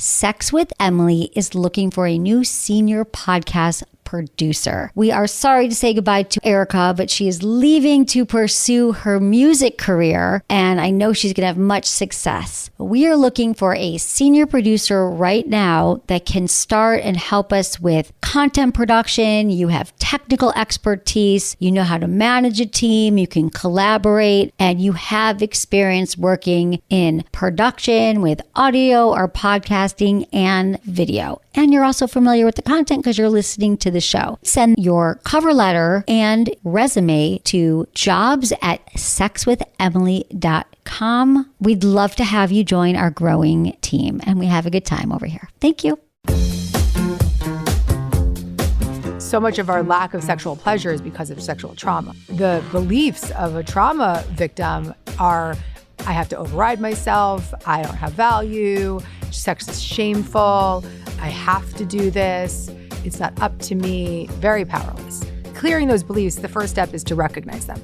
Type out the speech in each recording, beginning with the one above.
Sex with Emily is looking for a new senior podcast producer. We are sorry to say goodbye to Erica, but she is leaving to pursue her music career, and I know she's going to have much success. We are looking for a senior producer right now that can start and help us with content production. You have technical expertise, you know how to manage a team, you can collaborate, and you have experience working in production with audio or podcasting and video. And you're also familiar with the content because you're listening to the show. Send your cover letter and resume to jobs@sexwithemily.com. We'd love to have you join our growing team, and we have a good time over here. Thank you. So much of our lack of sexual pleasure is because of sexual trauma. The beliefs of a trauma victim are, I have to override myself, I don't have value, sex is shameful, I have to do this, it's not up to me, very powerless. Clearing those beliefs, the first step is to recognize them.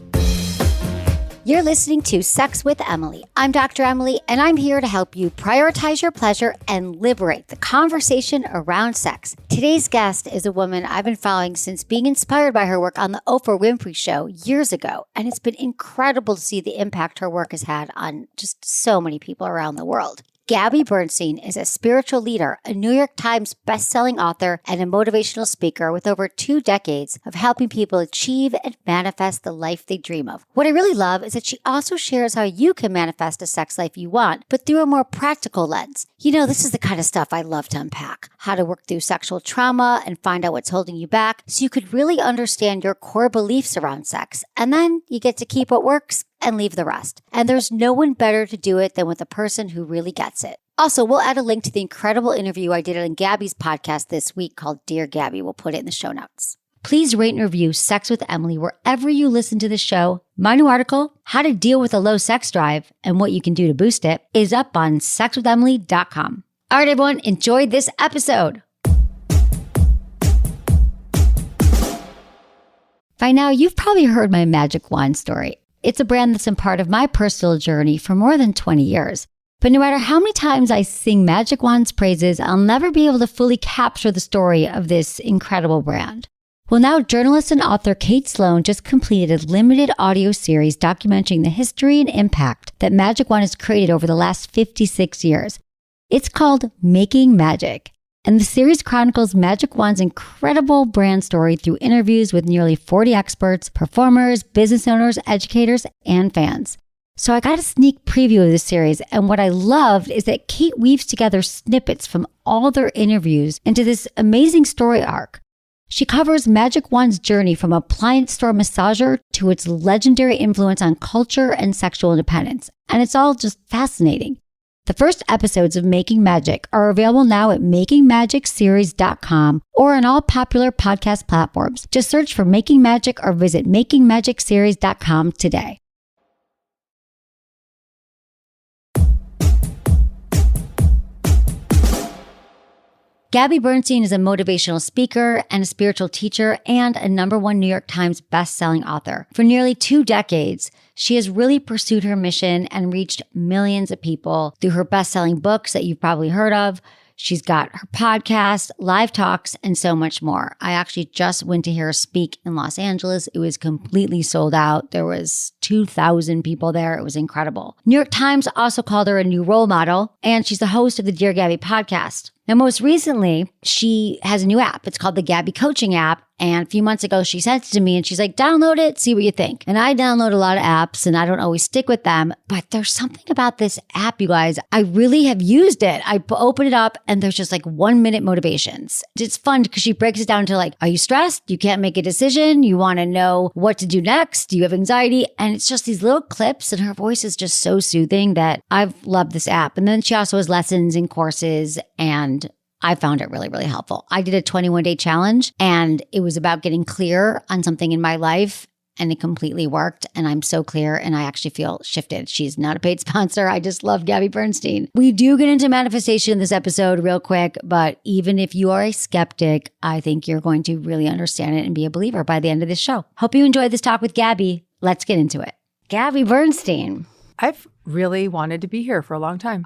You're listening to Sex with Emily. I'm Dr. Emily, and I'm here to help you prioritize your pleasure and liberate the conversation around sex. Today's guest is a woman I've been following since being inspired by her work on the Oprah Winfrey Show years ago, and it's been incredible to see the impact her work has had on just so many people around the world. Gabby Bernstein is a spiritual leader, a New York Times bestselling author, and a motivational speaker with over 2 decades of helping people achieve and manifest the life they dream of. What I really love is that she also shares how you can manifest a sex life you want, but through a more practical lens. You know, this is the kind of stuff I love to unpack. How to work through sexual trauma and find out what's holding you back so you could really understand your core beliefs around sex. And then you get to keep what works and leave the rest. And there's no one better to do it than with a person who really gets it. Also, we'll add a link to the incredible interview I did on Gabby's podcast this week called Dear Gabby. We'll put it in the show notes. Please rate and review Sex with Emily wherever you listen to the show. My new article, How to Deal with a Low Sex Drive and What You Can Do to Boost It, is up on sexwithemily.com. All right, everyone, enjoy this episode. By now, you've probably heard my magic wand story. It's a brand that's been part of my personal journey for more than 20 years. But no matter how many times I sing Magic Wand's praises, I'll never be able to fully capture the story of this incredible brand. Well, now journalist and author Kate Sloan just completed a limited audio series documenting the history and impact that Magic Wand has created over the last 56 years. It's called Making Magic. And the series chronicles Magic Wand's incredible brand story through interviews with nearly 40 experts, performers, business owners, educators, and fans. So I got a sneak preview of this series, and what I loved is that Kate weaves together snippets from all their interviews into this amazing story arc. She covers Magic Wand's journey from appliance store massager to its legendary influence on culture and sexual independence, and it's all just fascinating. The first episodes of Making Magic are available now at makingmagicseries.com or on all popular podcast platforms. Just search for Making Magic or visit makingmagicseries.com today. Gabby Bernstein is a motivational speaker and a spiritual teacher and a #1 New York Times bestselling author. For nearly 2 decades, she has really pursued her mission and reached millions of people through her bestselling books that you've probably heard of. She's got her podcast, live talks, and so much more. I actually just went to hear her speak in Los Angeles. It was completely sold out. There was 2,000 people there. It was incredible. New York Times also called her a new role model, and she's the host of the Dear Gabby podcast. Now, most recently, she has a new app. It's called the Gabby Coaching app. And a few months ago, she sent it to me and she's like, download it, see what you think. And I download a lot of apps and I don't always stick with them. But there's something about this app, you guys. I really have used it. I open it up and there's just like 1-minute motivations. It's fun because she breaks it down to like, are you stressed? You can't make a decision. You want to know what to do next. Do you have anxiety? And it's just these little clips and her voice is just so soothing that I've loved this app. And then she also has lessons and courses, and I found it really, really helpful. I did a 21-day challenge and it was about getting clear on something in my life, and it completely worked. And I'm so clear and I actually feel shifted. She's not a paid sponsor. I just love Gabby Bernstein. We do get into manifestation in this episode real quick, but even if you are a skeptic, I think you're going to really understand it and be a believer by the end of this show. Hope you enjoyed this talk with Gabby. Let's get into it. Gabby Bernstein. I've really wanted to be here for a long time.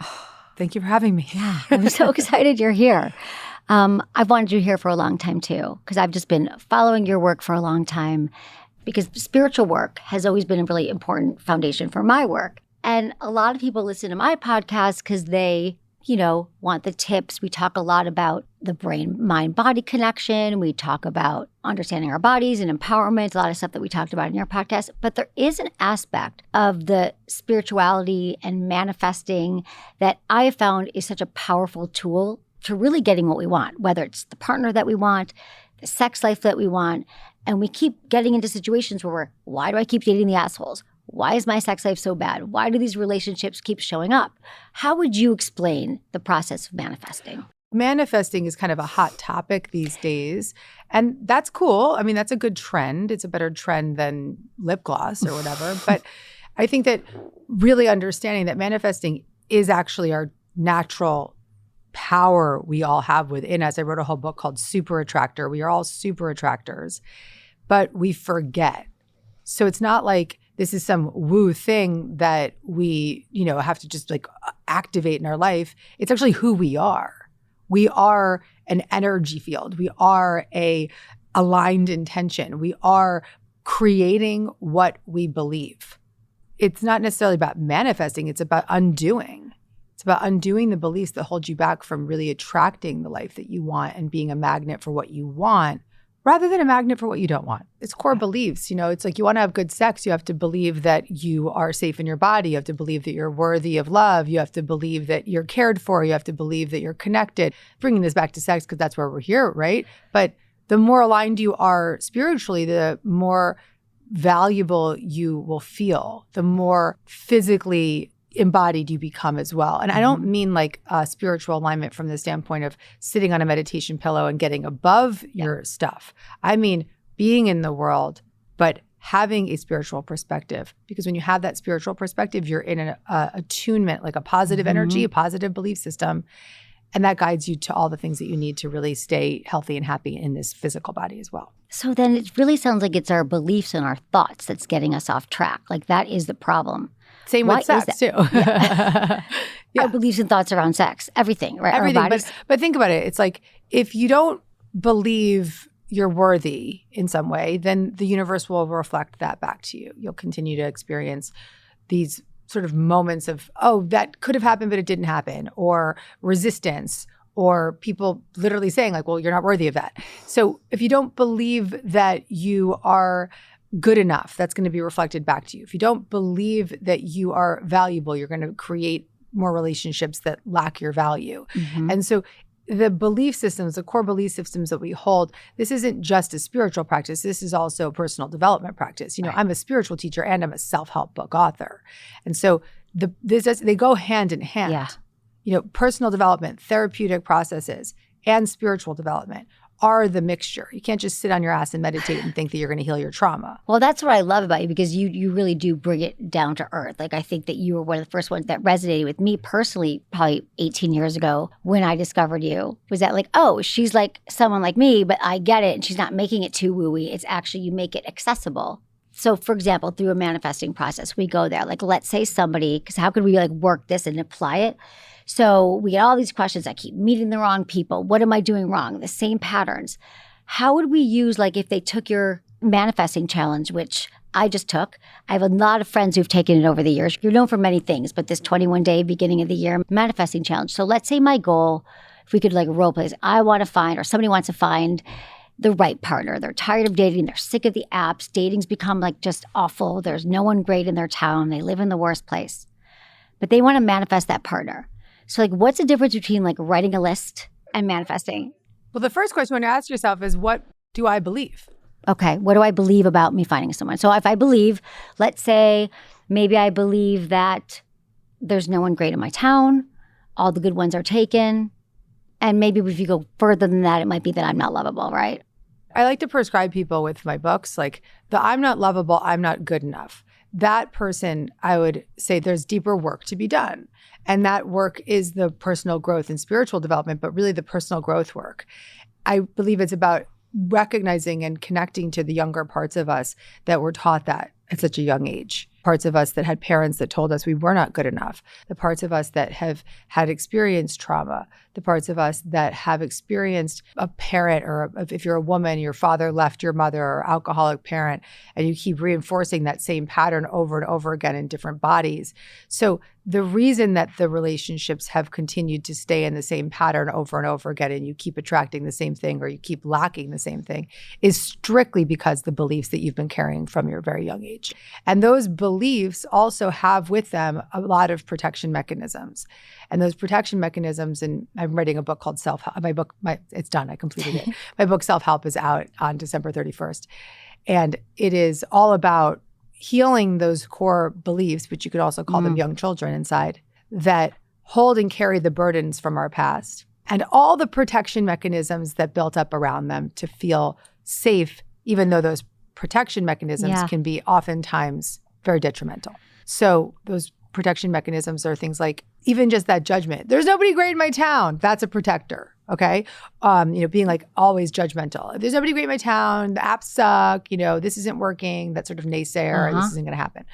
Thank you for having me. Yeah, I'm so excited you're here. I've wanted you here for a long time too, because I've just been following your work for a long time, because spiritual work has always been a really important foundation for my work. And a lot of people listen to my podcast because they, want the tips. We talk a lot about the brain, mind, body connection. We talk about understanding our bodies and empowerment, a lot of stuff that we talked about in your podcast. But there is an aspect of the spirituality and manifesting that I have found is such a powerful tool to really getting what we want, whether it's the partner that we want, the sex life that we want. And we keep getting into situations where why do I keep dating the assholes? Why is my sex life so bad? Why do these relationships keep showing up? How would you explain the process of manifesting? Manifesting is kind of a hot topic these days. And that's cool. I mean, that's a good trend. It's a better trend than lip gloss or whatever. But I think that really understanding that manifesting is actually our natural power we all have within us. I wrote a whole book called Super Attractor. We are all super attractors, but we forget. So it's not like this is some woo thing that we, have to just like activate in our life. It's actually who we are. We are an energy field. We are a aligned intention. We are creating what we believe. It's not necessarily about manifesting. It's about undoing. It's about undoing the beliefs that hold you back from really attracting the life that you want and being a magnet for what you want, rather than a magnet for what you don't want. It's core beliefs. It's like you want to have good sex. You have to believe that you are safe in your body. You have to believe that you're worthy of love. You have to believe that you're cared for. You have to believe that you're connected. Bringing this back to sex because that's where we're here, right? But the more aligned you are spiritually, the more valuable you will feel, the more physically embodied you become as well. And I don't mean like spiritual alignment from the standpoint of sitting on a meditation pillow and getting above your stuff. I mean being in the world, but having a spiritual perspective. Because when you have that spiritual perspective, you're in an attunement, like a positive energy, a positive belief system. And that guides you to all the things that you need to really stay healthy and happy in this physical body as well. So then it really sounds like it's our beliefs and our thoughts that's getting us off track. Like that is the problem. Same with sex too. Yeah. Our beliefs and thoughts around sex, everything, right? Everything. But think about it. It's like if you don't believe you're worthy in some way, then the universe will reflect that back to you. You'll continue to experience these sort of moments of, oh, that could have happened, but it didn't happen, or resistance, or people literally saying like, well, you're not worthy of that. So if you don't believe that you are good enough, that's going to be reflected back to you. If you don't believe that you are valuable, you're going to create more relationships that lack your value. And so the belief systems, the core belief systems that we hold, this isn't just a spiritual practice. This is also a personal development practice. Right. I'm a spiritual teacher and I'm a self-help book author. And so they go hand in hand. Yeah. Personal development, therapeutic processes, and spiritual development are the mixture. You can't just sit on your ass and meditate and think that you're going to heal your trauma. Well, that's what I love about you, because you really do bring it down to earth. Like I think that you were one of the first ones that resonated with me personally, probably 18 years ago when I discovered you, was that like, oh, she's like someone like me, but I get it. And she's not making it too woo-y. It's actually, you make it accessible. So for example, through a manifesting process, we go there. Like let's say somebody, because how could we like work this and apply it? So we get all these questions. I keep meeting the wrong people. What am I doing wrong? The same patterns. How would we use, like if they took your manifesting challenge, which I just took. I have a lot of friends who've taken it over the years. You're known for many things, but this 21-day beginning of the year manifesting challenge. So let's say my goal, if we could like role play, is I want to find, or somebody wants to find the right partner. They're tired of dating. They're sick of the apps. Dating's become like just awful. There's no one great in their town. They live in the worst place. But they want to manifest that partner. So like, what's the difference between like writing a list and manifesting? Well, the first question you want to ask yourself is, what do I believe? Okay, what do I believe about me finding someone? So if I believe, let's say, maybe I believe that there's no one great in my town, all the good ones are taken, and maybe if you go further than that, it might be that I'm not lovable, right? I like to prescribe people with my books, like the I'm not lovable, I'm not good enough. That person, I would say there's deeper work to be done. And that work is the personal growth and spiritual development, but really the personal growth work. I believe it's about recognizing and connecting to the younger parts of us that were taught that at such a young age. parts of us that had parents that told us we were not good enough, the parts of us that have had experienced trauma, the parts of us that have experienced a parent, or if you're a woman, your father left your mother, or alcoholic parent, and you keep reinforcing that same pattern over and over again in different bodies. So the reason that the relationships have continued to stay in the same pattern over and over again, and you keep attracting the same thing or you keep lacking the same thing, is strictly because the beliefs that you've been carrying from your very young age. And those beliefs also have with them a lot of protection mechanisms. And those protection mechanisms, and I'm writing a book called Self-Help. It's done. I completed it. My book Self-Help is out on December 31st. And it is all about healing those core beliefs, which you could also call them young children inside, that hold and carry the burdens from our past and all the protection mechanisms that built up around them to feel safe, even though those protection mechanisms can be oftentimes very detrimental. So those protection mechanisms are things like even just that judgment. There's nobody great in my town. That's a protector. Okay. Being like always judgmental. If there's nobody great in my town, the apps suck, this isn't working, that sort of naysayer, this isn't going to happen.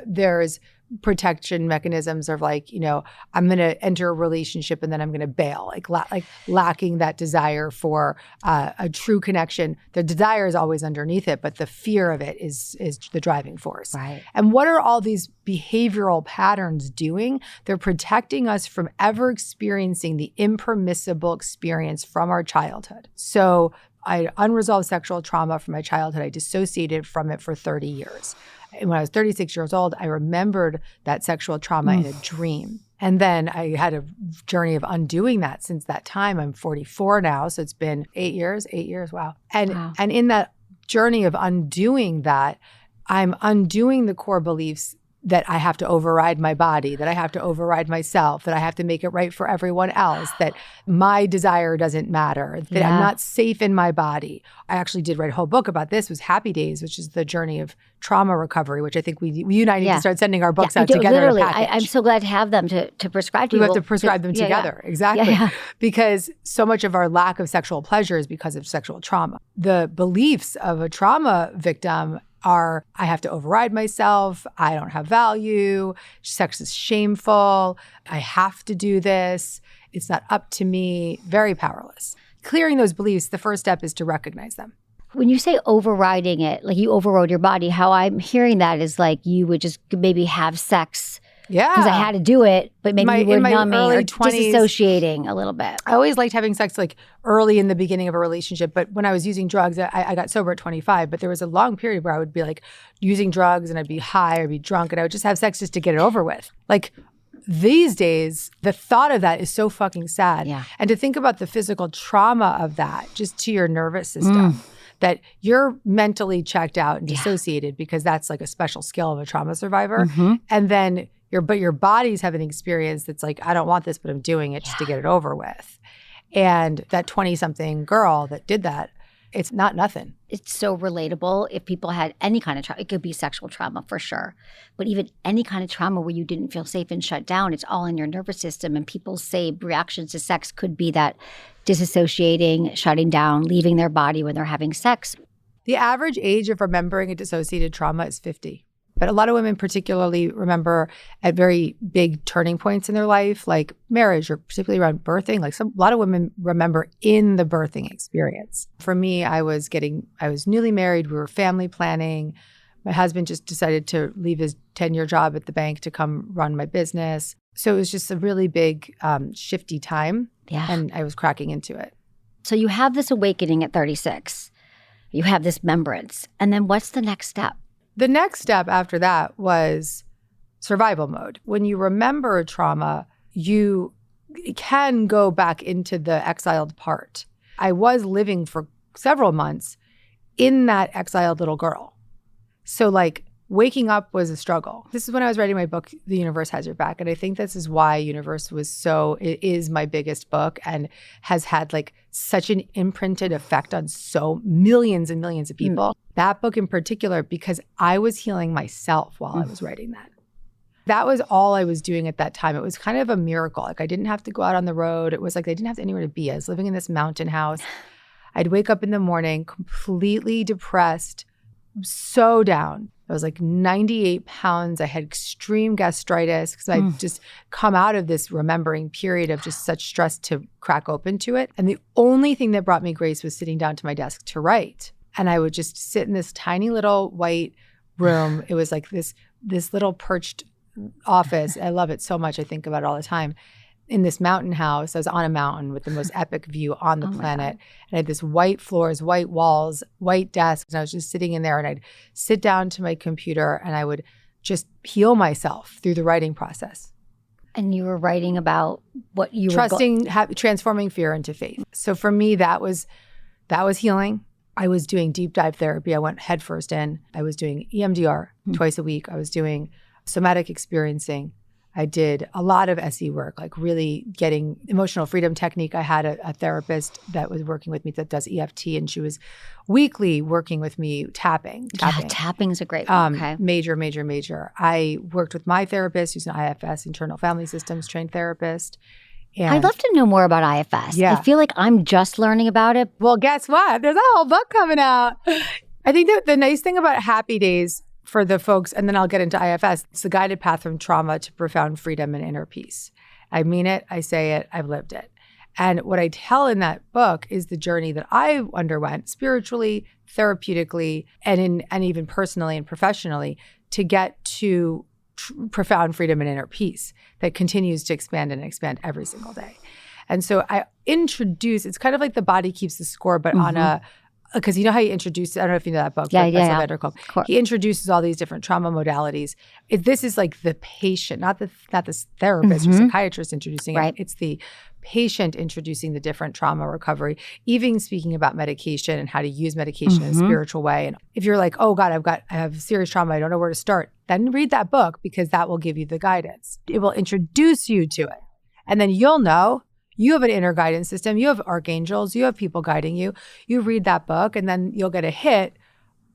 There's protection mechanisms of like, I'm going to enter a relationship and then I'm going to bail, like lacking that desire for a true connection. The desire is always underneath it, but the fear of it is the driving force. Right. And what are all these behavioral patterns doing? They're protecting us from ever experiencing the impermissible experience from our childhood. So I had unresolved sexual trauma from my childhood. I dissociated from it for 30 years. And when I was 36 years old, I remembered that sexual trauma in a dream. And then I had a journey of undoing that since that time. I'm 44 now, so it's been 8 years. Wow. And in that journey of undoing that, I'm undoing the core beliefs that I have to override my body, that I have to override myself, that I have to make it right for everyone else, that my desire doesn't matter, that I'm not safe in my body. I actually did write a whole book about this. It was Happy Days, which is the journey of trauma recovery, which I think we you and I need to start sending our books out together. Literally, in a package. I'm so glad to have them to prescribe to we people. have to prescribe them together. Exactly. Because so much of our lack of sexual pleasure is because of sexual trauma. The beliefs of a trauma victim are, I have to override myself, I don't have value, sex is shameful, I have to do this, it's not up to me, very powerless. Clearing those beliefs, the first step is to recognize them. When you say overriding it, like you overrode your body, how I'm hearing that is like you would just maybe have sex because I had to do it, but maybe you were numbing or 20s, disassociating a little bit. I always liked having sex like early in the beginning of a relationship, but when I was using drugs, I got sober at 25, but there was a long period where I would be like using drugs and I'd be high or be drunk and I would just have sex just to get it over with. Like these days, the thought of that is so fucking sad. Yeah. And to think about the physical trauma of that just to your nervous system. That you're mentally checked out and dissociated because that's like a special skill of a trauma survivor. And then your body's having an experience that's like, I don't want this, but I'm doing it just to get it over with. And that 20-something girl that did that, it's not nothing. It's so relatable. If people had any kind of trauma, it could be sexual trauma for sure. But even any kind of trauma where you didn't feel safe and shut down, it's all in your nervous system. And people say reactions to sex could be that disassociating, shutting down, leaving their body when they're having sex. The average age of remembering a dissociated trauma is 50. But a lot of women particularly remember at very big turning points in their life, like marriage or particularly around birthing. Like a lot of women remember in the birthing experience. For me, I was newly married. We were family planning. My husband just decided to leave his 10-year job at the bank to come run my business. So it was just a really big shifty time. Yeah. And I was cracking into it. So you have this awakening at 36. You have this remembrance. And then what's the next step? The next step after that was survival mode. When you remember a trauma, you can go back into the exiled part. I was living for several months in that exiled little girl. So like waking up was a struggle. This is when I was writing my book, The Universe Has Your Back. And I think this is why Universe it is my biggest book and has had like such an imprinted effect on so millions and millions of people. That book in particular, because I was healing myself while I was writing that. That was all I was doing at that time. It was kind of a miracle. Like I didn't have to go out on the road. It was like I didn't have anywhere to be. I was living in this mountain house. I'd wake up in the morning completely depressed, so down. I was like 98 pounds. I had extreme gastritis because I'd just come out of this remembering period of just such stress to crack open to it. And the only thing that brought me grace was sitting down to my desk to write. And I would just sit in this tiny little white room. It was like this little perched office. I love it so much. I think about it all the time. In this mountain house, I was on a mountain with the most epic view on the planet. And I had this white floors, white walls, white desks. And I was just sitting in there and I'd sit down to my computer and I would just heal myself through the writing process. And you were writing about what you were transforming fear into faith. So for me, that was healing. I was doing deep dive therapy. I went headfirst in. I was doing EMDR twice a week. I was doing somatic experiencing. I did a lot of SE work, like really getting emotional freedom technique. I had a therapist that was working with me that does EFT, and she was weekly working with me tapping. Yeah, tapping is a great one. Okay. Major. I worked with my therapist, who's an IFS, internal family systems trained therapist. And I'd love to know more about IFS. Yeah. I feel like I'm just learning about it. Well, guess what? There's a whole book coming out. I think that the nice thing about Happy Days for the folks, and then I'll get into IFS, it's the guided path from trauma to profound freedom and inner peace. I mean it, I say it, I've lived it. And what I tell in that book is the journey that I underwent spiritually, therapeutically, and even personally and professionally to get to profound freedom and inner peace that continues to expand and expand every single day. And so I introduce, it's kind of like The Body Keeps the Score, but on a, because you know how he introduces, I don't know if you know that book. Yeah. He introduces all these different trauma modalities. This is like the patient, not this therapist or psychiatrist introducing it. It's the patient introducing the different trauma recovery, even speaking about medication and how to use medication in a spiritual way. And if you're like, oh God, I have serious trauma, I don't know where to start, then read that book because that will give you the guidance. It will introduce you to it. And then you'll know. You have an inner guidance system. You have archangels. You have people guiding you. You read that book and then you'll get a hit.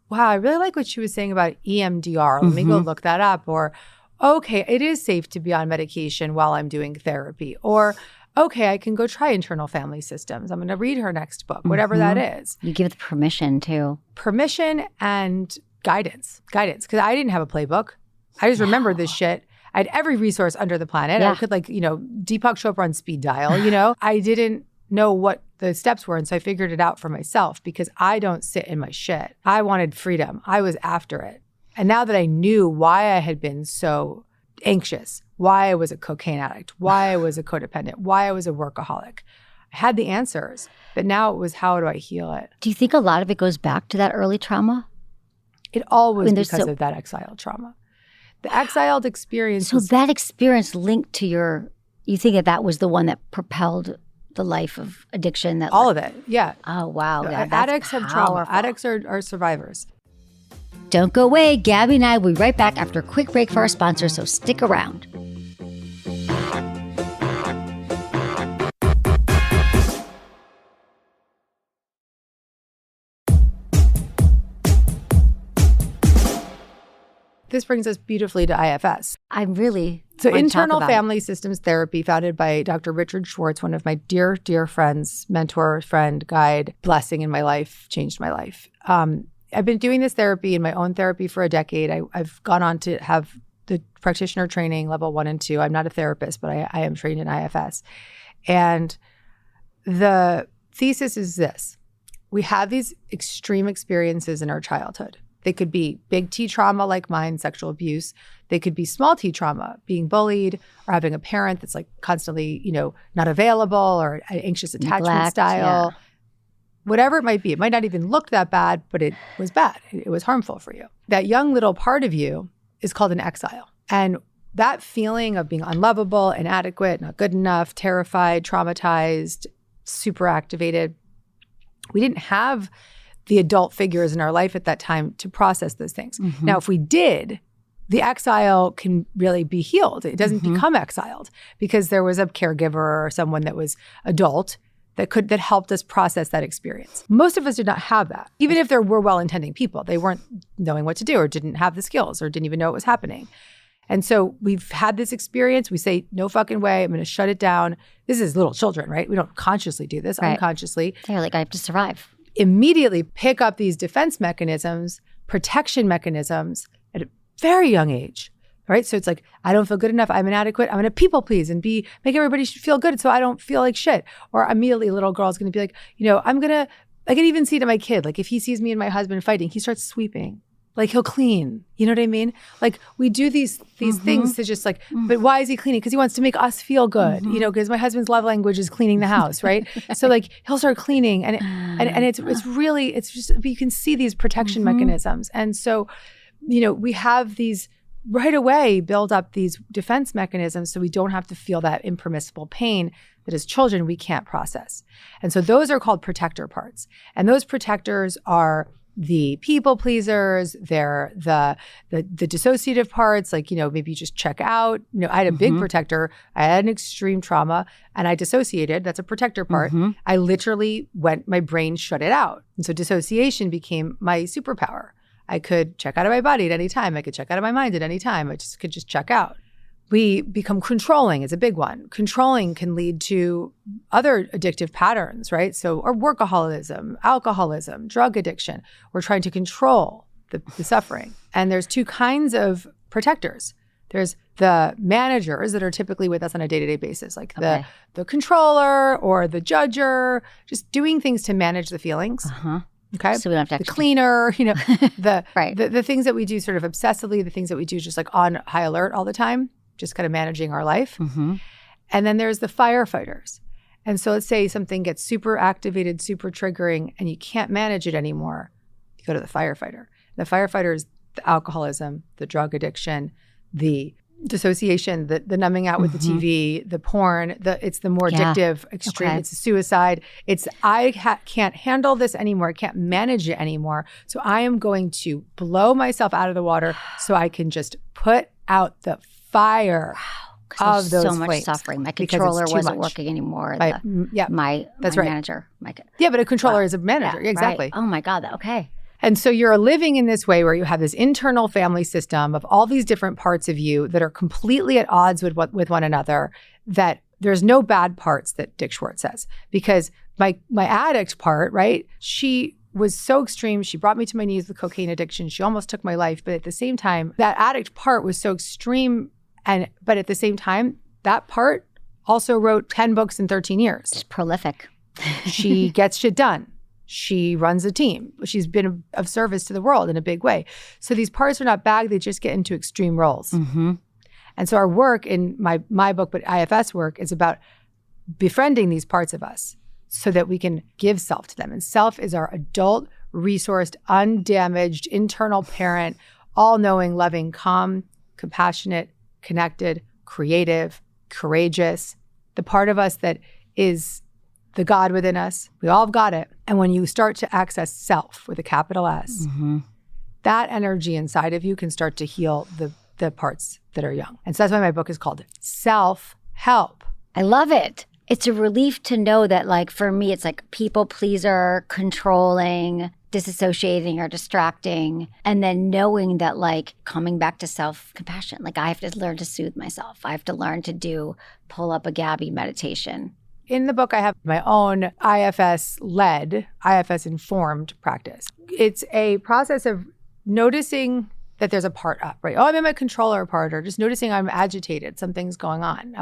Wow, I really like what she was saying about EMDR. Let me go look that up. Or, okay, it is safe to be on medication while I'm doing therapy. Or, okay, I can go try internal family systems. I'm going to read her next book, whatever that is. You give the permission too. Permission and guidance. Because I didn't have a playbook. I just remembered this shit. I had every resource under the planet. Yeah. I could Deepak Chopra on speed dial, I didn't know what the steps were. And so I figured it out for myself because I don't sit in my shit. I wanted freedom. I was after it. And now that I knew why I had been so anxious, why I was a cocaine addict, why I was a codependent, why I was a workaholic, I had the answers. But now it was, how do I heal it? Do you think a lot of it goes back to that early trauma? It all was because of that exiled trauma. The exiled experience. So that experience linked to you think that was the one that propelled the life of addiction? All of it, yeah. Oh, wow. Addicts have trauma. Addicts are survivors. Don't go away. Gabby and I will be right back after a quick break for our sponsor, so stick around. This brings us beautifully to IFS. So internal family systems therapy, founded by Dr. Richard Schwartz, one of my dear, dear friends, mentor, friend, guide, blessing in my life, changed my life. I've been doing this therapy in my own therapy for a decade. I've gone on to have the practitioner training level 1 and 2. I'm not a therapist, but I am trained in IFS. And the thesis is this. We have these extreme experiences in our childhood. They could be big T trauma like mine, sexual abuse. They could be small T trauma, being bullied or having a parent that's like constantly, not available or an anxious attachment style. Yeah. Whatever it might be. It might not even look that bad, but it was bad. It was harmful for you. That young little part of you is called an exile. And that feeling of being unlovable, inadequate, not good enough, terrified, traumatized, super activated, we didn't have the adult figures in our life at that time to process those things. Now, if we did, the exile can really be healed. It doesn't become exiled because there was a caregiver or someone that was adult that helped us process that experience. Most of us did not have that. Even if there were well-intending people, they weren't knowing what to do or didn't have the skills or didn't even know what was happening. And so we've had this experience. We say, no fucking way, I'm going to shut it down. This is little children, right? We don't consciously do this, unconsciously. They're like, I have to survive. Immediately pick up these defense mechanisms, protection mechanisms very young age, right? So it's like, I don't feel good enough. I'm inadequate. I'm going to people please and make everybody feel good so I don't feel like shit. Or immediately a little girl's going to be like, I can even see it in my kid. Like if he sees me and my husband fighting, he starts sweeping. Like he'll clean. You know what I mean? Like we do these things to just like, but why is he cleaning? Because he wants to make us feel good. Because my husband's love language is cleaning the house, right? So like he'll start cleaning and it's just, you can see these protection mechanisms. And so, we have these right away build up these defense mechanisms so we don't have to feel that impermissible pain that as children we can't process. And so those are called protector parts. And those protectors are the people pleasers, they're the dissociative parts, like, maybe you just check out. I had a big protector. I had an extreme trauma and I dissociated. That's a protector part. I literally my brain shut it out. And so dissociation became my superpower. I could check out of my body at any time. I could check out of my mind at any time. I could just check out. We become controlling is a big one. Controlling can lead to other addictive patterns, right? So, or workaholism, alcoholism, drug addiction. We're trying to control the suffering. And there's two kinds of protectors. There's the managers that are typically with us on a day-to-day basis, like the controller or the judger, just doing things to manage the feelings. Okay. So we don't have to the cleaner, right. the things that we do sort of obsessively, the things that we do just like on high alert all the time, just kind of managing our life. And then there's the firefighters. And so let's say something gets super activated, super triggering, and you can't manage it anymore. You go to the firefighter. The firefighter is the alcoholism, the drug addiction, the dissociation, the numbing out with the TV, the porn, it's the more addictive extreme, it's the suicide. It's I can't handle this anymore. I can't manage it anymore. So I am going to blow myself out of the water so I can just put out the fire of those so much flames. Suffering. My controller wasn't working anymore. My manager. Yeah, but a controller is a manager. Yeah, exactly. Right. Oh my God. Okay. And so you're living in this way where you have this internal family system of all these different parts of you that are completely at odds with one another, that there's no bad parts that Dick Schwartz says. Because my addict part, right, she was so extreme. She brought me to my knees with cocaine addiction. She almost took my life. But at the same time, that addict part was so extreme. But at the same time, that part also wrote 10 books in 13 years. It's prolific. She gets shit done. She runs a team. She's been of service to the world in a big way. So these parts are not bad. They just get into extreme roles. And so our work in my book, but IFS work, is about befriending these parts of us so that we can give self to them. And self is our adult, resourced, undamaged, internal parent, all-knowing, loving, calm, compassionate, connected, creative, courageous, the part of us that is the God within us. We all have got it. And when you start to access self with a capital S, that energy inside of you can start to heal the parts that are young. And so that's why my book is called Self-Help. I love it. It's a relief to know that, like, for me, it's like people pleaser, controlling, disassociating or distracting, and then knowing that, like, coming back to self-compassion. Like, I have to learn to soothe myself. I have to learn to pull up a Gabby meditation. In the book, I have my own IFS-led, IFS-informed practice. It's a process of noticing that there's a part up, right? Oh, I'm in my controller part, or just noticing I'm agitated, something's going on.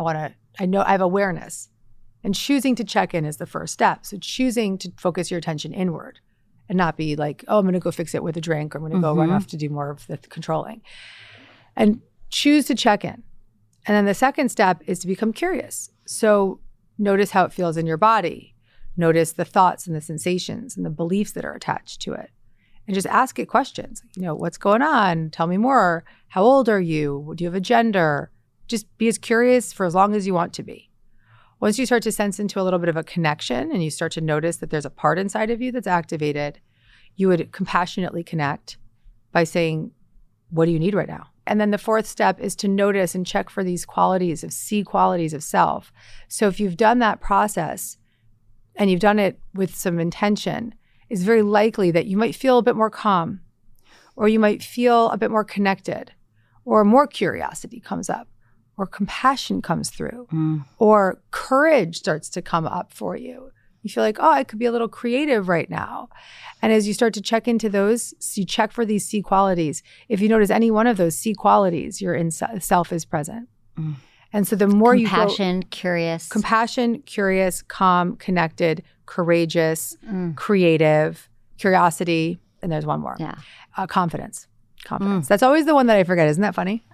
I know I have awareness. And choosing to check in is the first step. So choosing to focus your attention inward and not be like, oh, I'm going to go fix it with a drink, or I'm going to go run off to do more of the controlling. And choose to check in. And then the second step is to become curious. So notice how it feels in your body. Notice the thoughts and the sensations and the beliefs that are attached to it. And just ask it questions. What's going on? Tell me more. How old are you? Do you have a gender? Just be as curious for as long as you want to be. Once you start to sense into a little bit of a connection and you start to notice that there's a part inside of you that's activated, you would compassionately connect by saying, what do you need right now? And then the fourth step is to notice and check for these qualities of self. So if you've done that process and you've done it with some intention, it's very likely that you might feel a bit more calm, or you might feel a bit more connected, or more curiosity comes up, or compassion comes through, or courage starts to come up for you. You feel like, oh, I could be a little creative right now. And as you start to check into those, so you check for these C qualities. If you notice any one of those C qualities, your self is present. And so the more compassion, curious, calm, connected, courageous, creative, curiosity, and there's one more. Yeah. Confidence. That's always the one that I forget. Isn't that funny?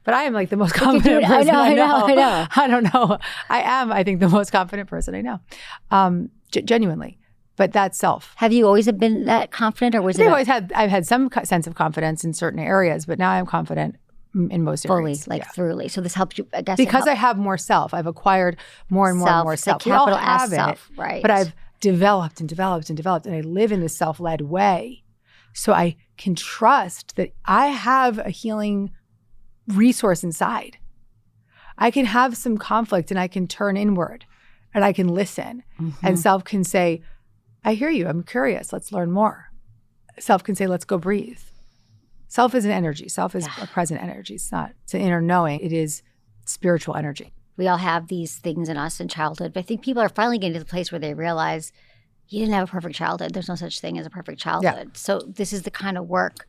But I am like the most confident person I know. I don't know. I am, I think, the most confident person I know. Genuinely. But that's self. Have you always been that confident, or was it? I've had some sense of confidence in certain areas, but now I'm confident in most areas. Fully, thoroughly. So this helps you, I guess. Because I have more self. I've acquired more and more self. We all have self, right? But I've developed and I live in this self-led way. So I can trust that I have a healing resource inside. I can have some conflict and I can turn inward and I can listen. And self can say, I hear you. I'm curious. Let's learn more. Self can say, let's go breathe. Self is an energy. Self is a present energy. It's an inner knowing. It is spiritual energy. We all have these things in us in childhood, but I think people are finally getting to the place where they realize you didn't have a perfect childhood. There's no such thing as a perfect childhood. Yeah. So this is the kind of work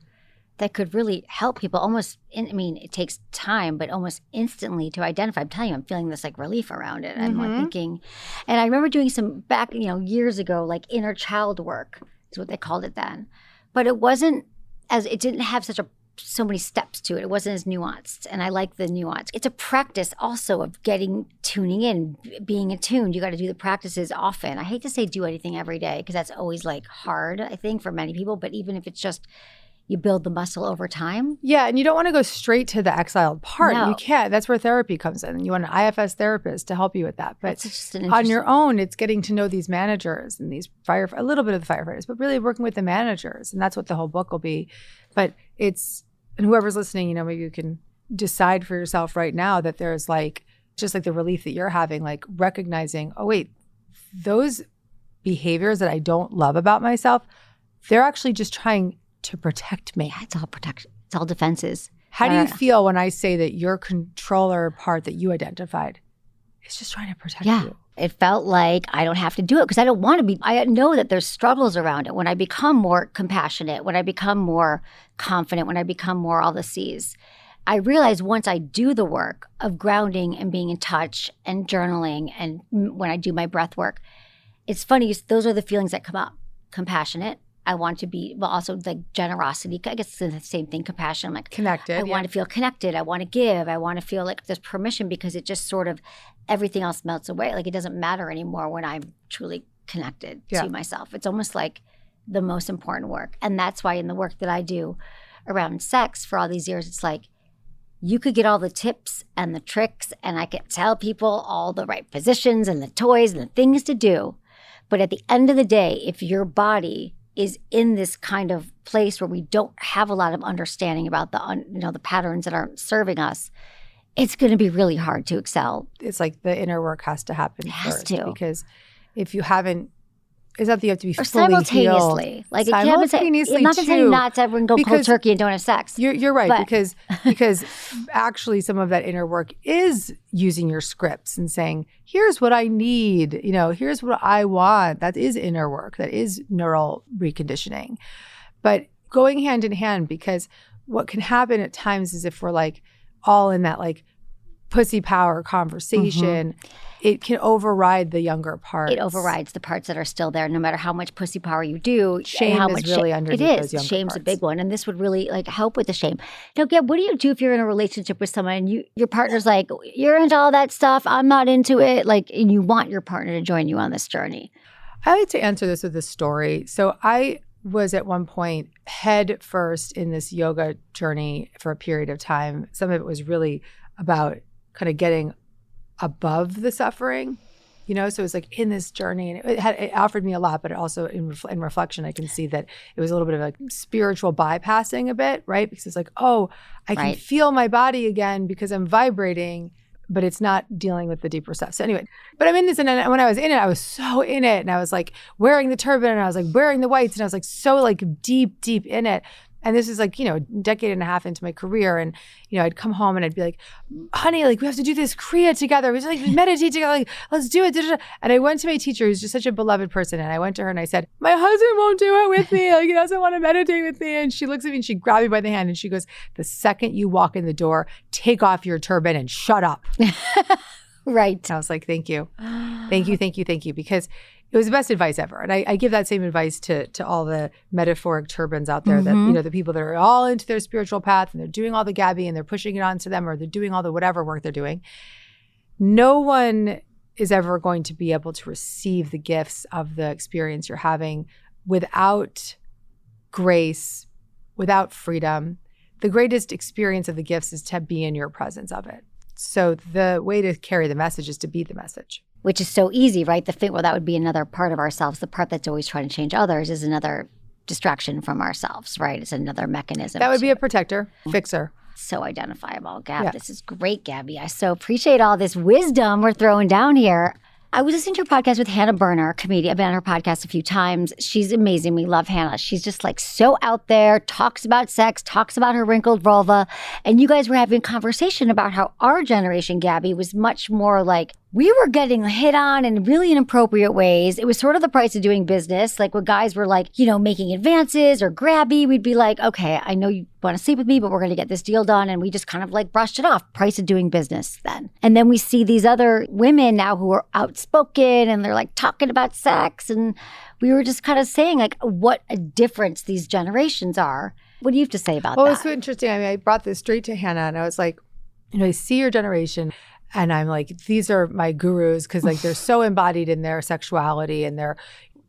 that could really help people almost, it takes time, but almost instantly to identify. I'm telling you, I'm feeling this like relief around it. I'm like thinking, and I remember doing some back, years ago, like inner child work is what they called it then. But it didn't have so many steps to it. It wasn't as nuanced. And I like the nuance. It's a practice also of tuning in, being attuned. You got to do the practices often. I hate to say do anything every day because that's always like hard, I think, for many people. But even if it's just you build the muscle over time. Yeah, and you don't want to go straight to the exiled part. No. You can't. That's where therapy comes in. You want an IFS therapist to help you with that. But just on your own, it's getting to know these managers and these a little bit of the firefighters, but really working with the managers. And that's what the whole book will be. But and whoever's listening, maybe you can decide for yourself right now that there's just like the relief that you're having, like recognizing, oh, wait, those behaviors that I don't love about myself, they're actually just trying to protect me. Yeah, it's all protection. It's all defenses. How do you feel when I say that your controller part that you identified is just trying to protect you? It felt like I don't have to do it because I don't want to be. I know that there's struggles around it. When I become more compassionate, when I become more confident, when I become more all the C's, I realize once I do the work of grounding and being in touch and journaling and when I do my breath work, it's funny, those are the feelings that come up. Compassionate. I want to be, well, also like generosity. I guess it's the same thing, compassion. I'm like, connected. I want to feel connected. I want to give. I want to feel like there's permission because it just sort of, everything else melts away. Like it doesn't matter anymore when I'm truly connected to myself. It's almost like the most important work. And that's why in the work that I do around sex for all these years, it's like, you could get all the tips and the tricks and I could tell people all the right positions and the toys and the things to do. But at the end of the day, if your body is in this kind of place where we don't have a lot of understanding about the patterns that aren't serving us, it's going to be really hard to excel. It's like the inner work has to happen first. Because if you haven't, it's not that you have to be or fully simultaneously. Healed. Like simultaneously, I'm not saying not to everyone go cold turkey and don't have sex. You're right, because actually some of that inner work is using your scripts and saying, here's what I need, here's what I want. That is inner work. That is neural reconditioning. But going hand in hand, because what can happen at times is if we're like all in that like pussy power conversation, it can override the younger parts. It overrides the parts that are still there, no matter how much pussy power you do. Shame how is much really underneath those younger parts. Shame's a big one, and this would really help with the shame. Now, Gab, what do you do if you're in a relationship with someone and your partner's like, you're into all that stuff, I'm not into it, and you want your partner to join you on this journey? I like to answer this with a story. So I was at one point head first in this yoga journey for a period of time. Some of it was really about kind of getting above the suffering, so it was like in this journey, and it offered me a lot, but it also in reflection, I can see that it was a little bit of like spiritual bypassing a bit, right? Because it's like, oh, I can feel my body again because I'm vibrating, but it's not dealing with the deeper stuff. So anyway, but I'm in this, and when I was in it, I was so in it, and I was like wearing the turban, and I was like wearing the whites, and I was like so like deep in it. And this is like, a decade and a half into my career. And, I'd come home and I'd be like, honey, like we have to do this Kriya together. We just like meditate together. Like, let's do it. And I went to my teacher, who's just such a beloved person. And I went to her and I said, my husband won't do it with me. Like he doesn't want to meditate with me. And she looks at me and she grabbed me by the hand and she goes, the second you walk in the door, take off your turban and shut up. Right. And I was like, thank you. Thank you, thank you, thank you. Because it was the best advice ever. And I give that same advice to all the metaphoric turbans out there that, the people that are all into their spiritual path and they're doing all the Gabby and they're pushing it onto them or they're doing all the whatever work they're doing. No one is ever going to be able to receive the gifts of the experience you're having without grace, without freedom. The greatest experience of the gifts is to be in your presence of it. So the way to carry the message is to be the message. Which is so easy, right? That would be another part of ourselves. The part that's always trying to change others is another distraction from ourselves, right? It's another mechanism. That would be a protector, fixer. So identifiable. Gab, Yeah. This is great, Gabby. I so appreciate all this wisdom we're throwing down here. I was listening to her podcast with Hannah Berner, comedian. I've been on her podcast a few times. She's amazing. We love Hannah. She's just like so out there, talks about sex, talks about her wrinkled vulva. And you guys were having a conversation about how our generation, Gabby, was much more like, we were getting hit on in really inappropriate ways. It was sort of the price of doing business. Like when guys were like, making advances or grabby, we'd be like, okay, I know you want to sleep with me, but we're going to get this deal done. And we just kind of like brushed it off. Price of doing business then. And then we see these other women now who are outspoken and they're like talking about sex. And we were just kind of saying like what a difference these generations are. What do you have to say about that? Well, it's so interesting. I mean, I brought this straight to Hannah and I was like, I see your generation. And I'm like, these are my gurus because like they're so embodied in their sexuality and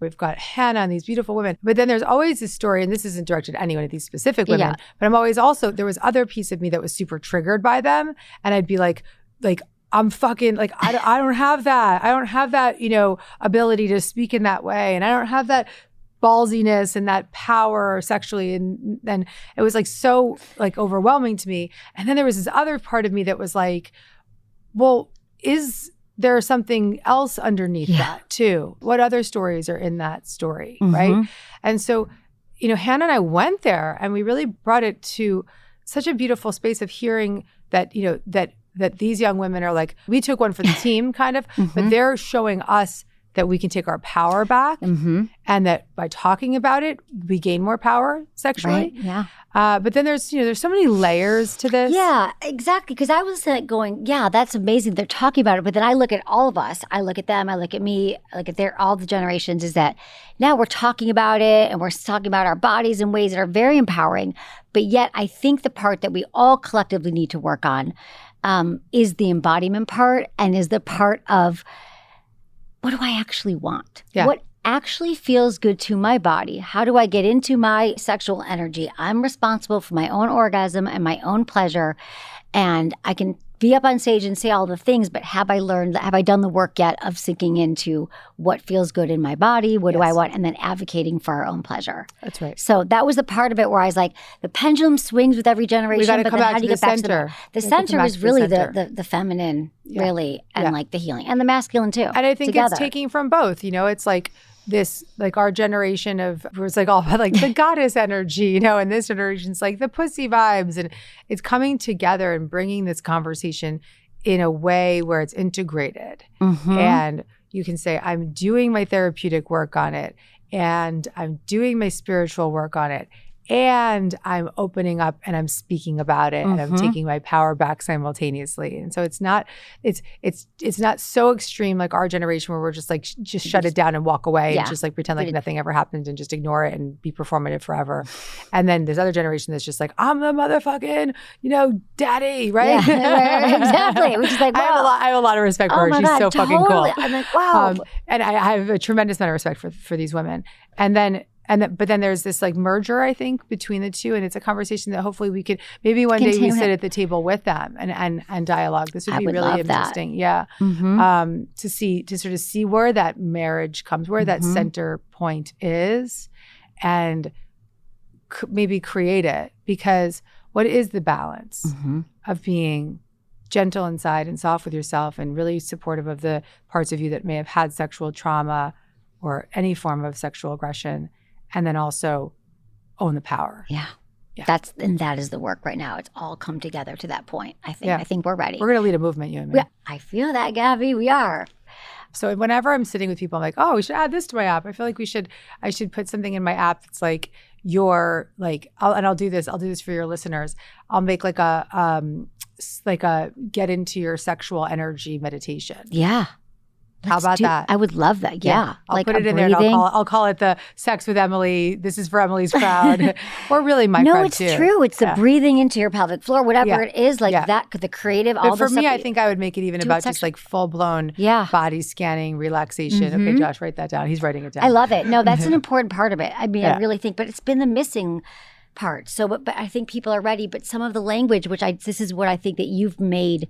we've got Hannah and these beautiful women. But then there's always this story, and this isn't directed at any one of these specific women, but I'm always also, there was other piece of me that was super triggered by them. And I'd be like, I'm fucking, like, I don't have that. I don't have that, ability to speak in that way. And I don't have that ballsiness and that power sexually. And it was like so like overwhelming to me. And then there was this other part of me that was like, well, is there something else underneath that too? What other stories are in that story, right? And so, Hannah and I went there and we really brought it to such a beautiful space of hearing that, that these young women are like, we took one for the team kind of, but they're showing us that we can take our power back and that by talking about it, we gain more power sexually. Right, yeah. But then there's so many layers to this. Yeah, exactly. Because I was like going, yeah, that's amazing. They're talking about it. But then I look at all of us. I look at them. I look at me. I look at all the generations is that now we're talking about it and we're talking about our bodies in ways that are very empowering. But yet I think the part that we all collectively need to work on is the embodiment part and is the part of what do I actually want? Yeah. What actually feels good to my body? How do I get into my sexual energy? I'm responsible for my own orgasm and my own pleasure. And I can be up on stage and say all the things, but have I done the work yet of sinking into what feels good in my body? What do I want? And then advocating for our own pleasure. That's right. So that was the part of it where I was like, the pendulum swings with every generation. We got to but come then back how to do you the get back center. to the center is really the feminine, really, and like the healing. And the masculine too. And I think together. it's taking from both. It's like this, like our generation of, it was like all about like the goddess energy, and this generation's like the pussy vibes. And it's coming together and bringing this conversation in a way where it's integrated. And you can say, I'm doing my therapeutic work on it, and I'm doing my spiritual work on it, and I'm opening up and I'm speaking about it, and I'm taking my power back simultaneously. And so it's not so extreme like our generation where we're just like just shut it down and walk away and just like pretend like nothing ever happened and just ignore it and be performative forever. And then there's other generation that's just like, I'm the motherfucking daddy, right? Yeah, exactly. Which is like, wow. I have a lot of respect for her. She's so fucking cool. I'm like, wow. And I have a tremendous amount of respect for these women. But then there's this like merger, I think, between the two, and it's a conversation that hopefully we could maybe one day we sit at the table with them and dialogue. This would be really interesting, yeah. To sort of see where that marriage comes, where that center point is, and maybe create it. Because what is the balance of being gentle inside and soft with yourself, and really supportive of the parts of you that may have had sexual trauma or any form of sexual aggression? And then also own the power. Yeah. Yeah. That is the work right now. It's all come together to that point. I think. Yeah. I think we're ready. We're going to lead a movement, you and me. Yeah, I feel that, Gabby. We are. So whenever I'm sitting with people, I'm like, oh, we should add this to my app. I feel like I should put something in my app that's like I'll do this for your listeners. I'll make like a get into your sexual energy meditation. Yeah. How about that? I would love that. Yeah. I'll like put it in there and I'll call it the Sex with Emily. This is for Emily's crowd. Or really my crowd too. No, it's true. It's the breathing into your pelvic floor, whatever it is, like that, the creative, all but for the me, stuff. I think I would make it even about just like full-blown body scanning, relaxation. Okay, Josh, write that down. He's writing it down. I love it. No, that's an important part of it. I mean, I really think, but it's been the missing part. So, but I think people are ready. But some of the language, this is what I think that you've made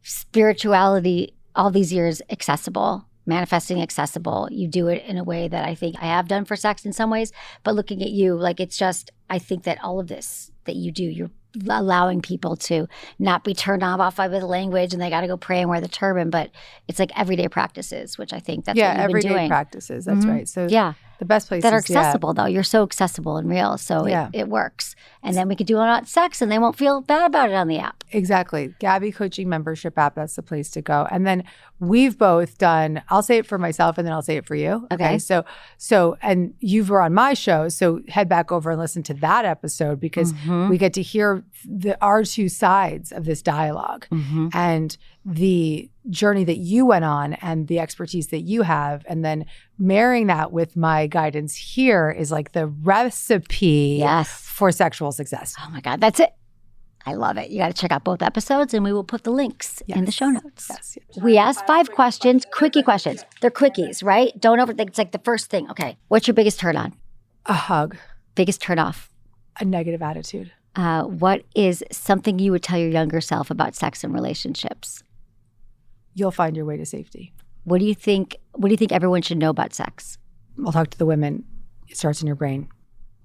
spirituality all these years accessible. Manifesting accessible. You do it in a way that I think I have done for sex in some ways, but looking at you, like it's just, I think that all of this that you do, you're allowing people to not be turned off by the language and they got to go pray and wear the turban, but it's like everyday practices, which I think that's what you've been doing. Everyday practices. That's right. So the best places that are accessible though. You're so accessible and real. So it works. And then we could do a lot of sex and they won't feel bad about it on the app. Exactly. Gabby Coaching Membership app. That's the place to go. And then we've both done, I'll say it for myself and then I'll say it for you. Okay. So, and you were on my show. So head back over and listen to that episode because we get to hear our two sides of this dialogue and the journey that you went on and the expertise that you have. And then marrying that with my guidance here is like the recipe for sexual success. Oh my God, that's it. I love it. You got to check out both episodes and we will put the links in the show notes. Yes. We asked 5 questions, quickie questions. They're quickies, right? Don't overthink. It's like the first thing. Okay. What's your biggest turn on? A hug. Biggest turn off? A negative attitude. What is something you would tell your younger self about sex and relationships? You'll find your way to safety. What do you think everyone should know about sex? I'll talk to the women. It starts in your brain.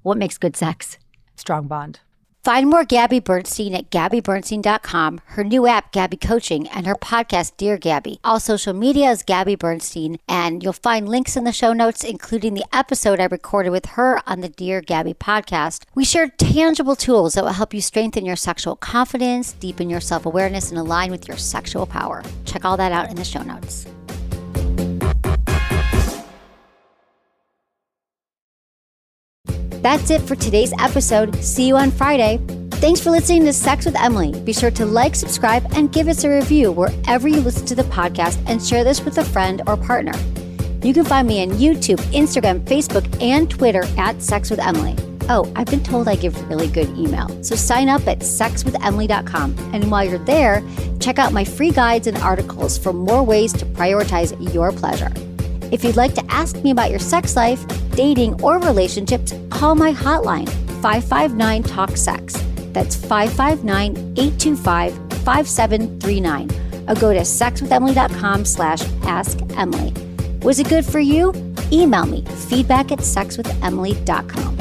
What makes good sex? Strong bond. Find more Gabby Bernstein at GabbyBernstein.com, her new app, Gabby Coaching, and her podcast, Dear Gabby. All social media is Gabby Bernstein, and you'll find links in the show notes, including the episode I recorded with her on the Dear Gabby podcast. We share tangible tools that will help you strengthen your sexual confidence, deepen your self-awareness, and align with your sexual power. Check all that out in the show notes. That's it for today's episode. See you on Friday. Thanks for listening to Sex with Emily. Be sure to like, subscribe, and give us a review wherever you listen to the podcast and share this with a friend or partner. You can find me on YouTube, Instagram, Facebook, and Twitter at Sex with Emily. Oh, I've been told I give really good email. So sign up at sexwithemily.com. And while you're there, check out my free guides and articles for more ways to prioritize your pleasure. If you'd like to ask me about your sex life, dating, or relationships, call my hotline, 559-TALK-SEX. That's 559-825-5739. Or go to sexwithemily.com/askemily. Was it good for you? Email me, feedback@sexwithemily.com.